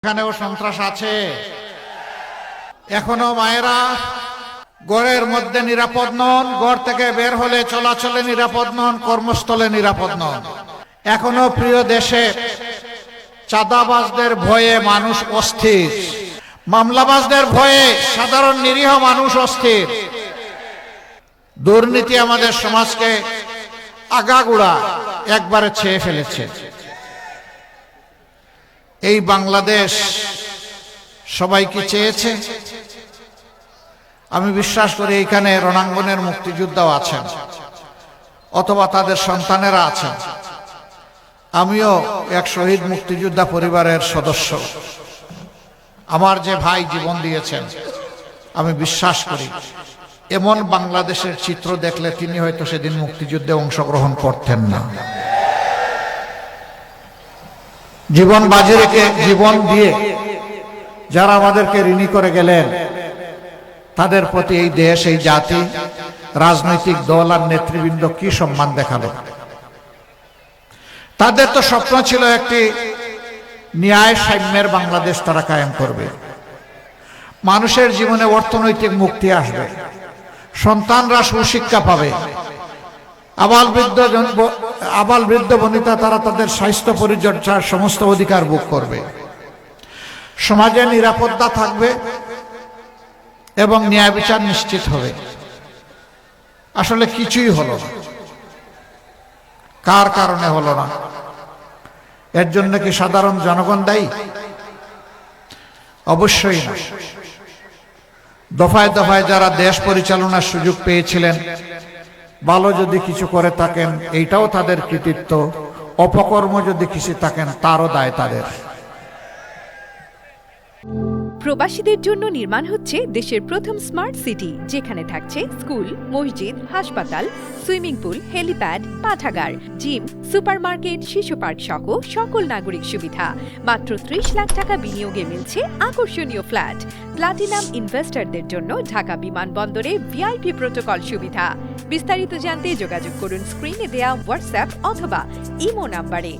এখানেও সন্ত্রাস আছে। এখনো মায়েরা ঘরের মধ্যে নিরাপদ নন, ঘর থেকে বের হলে চলাচলে নিরাপদ নন, কর্মস্থলে নিরাপদ নন। এখনো প্রিয় দেশে চাঁদাবাজদের ভয়ে মানুষ অস্থির, মামলাবাজদের ভয়ে সাধারণ নিরীহ মানুষ অস্থির। দুর্নীতি আমাদের সমাজকে আগাগোড়া একবারে ছেয়ে ফেলেছে। এই বাংলাদেশ সবাই কি চেয়েছে? আমি বিশ্বাস করি এখানে রণাঙ্গনের মুক্তিযোদ্ধাও আছেন, অথবা তাদের সন্তানেরা আছেন। আমিও এক শহীদ মুক্তিযোদ্ধা পরিবারের সদস্য। আমার যে ভাই জীবন দিয়েছেন, আমি বিশ্বাস করি এমন বাংলাদেশের চিত্র দেখলে তিনি হয়তো সেদিন মুক্তিযুদ্ধে অংশগ্রহণ করতেন না। জীবন বাজি রেখে, জীবন দিয়ে যারা আমাদেরকে ঋণী করে গেলেন, তাদের প্রতি এই দেশ, এই জাতি, রাজনৈতিক দল আর নেতৃবৃন্দ কি সম্মান দেখালো। তাদের তো স্বপ্ন ছিল একটি ন্যায় সাম্যের বাংলাদেশ তারা কায়েম করবে। মানুষের জীবনে অর্থনৈতিক মুক্তি আসবে, সন্তানরা সুশিক্ষা পাবে, আবাল বৃদ্ধ বনিতা তারা তাদের স্বাস্থ্য পরিচর্যার সমস্ত অধিকার ভোগ করবে, সমাজে নিরাপত্তা থাকবে এবং ন্যায় বিচার নিশ্চিত হবে। আসলে কিছুই হলো না। কার কারণে হলো না? এর জন্য কি সাধারণ জনগণ দায়ী? অবশ্যই না। দফায় দফায় যারা দেশ পরিচালনার সুযোগ পেয়েছিলেন, ভালো যদি কিছু করে থাকেন এইটাও তাদের কৃতিত্ব, অপকর্ম যদি কিছু থাকেন তারও দায় তাদের। প্রবাসীদের জন্য নির্মাণ হচ্ছে দেশের প্রথম স্মার্ট সিটি, যেখানে থাকছে স্কুল, মসজিদ, হাসপাতাল, সুইমিং পুল, হেলিপ্যাড, পাঠাগার, জিম, সুপারমার্কেট, শিশু পার্ক সহ সকল নাগরিক সুবিধা। মাত্র ৩০ লাখ টাকা বিনিয়োগে মিলছে আকর্ষণীয় ফ্ল্যাট। প্লাটিনাম ইনভেস্টরদের জন্য ঢাকা বিমানবন্দরে ভিআইপি প্রোটোকল সুবিধা। বিস্তারিত জানতে যোগাযোগ করুন স্ক্রিনে দেয়া হোয়াটসঅ্যাপ অথবা ইমো নাম্বারে।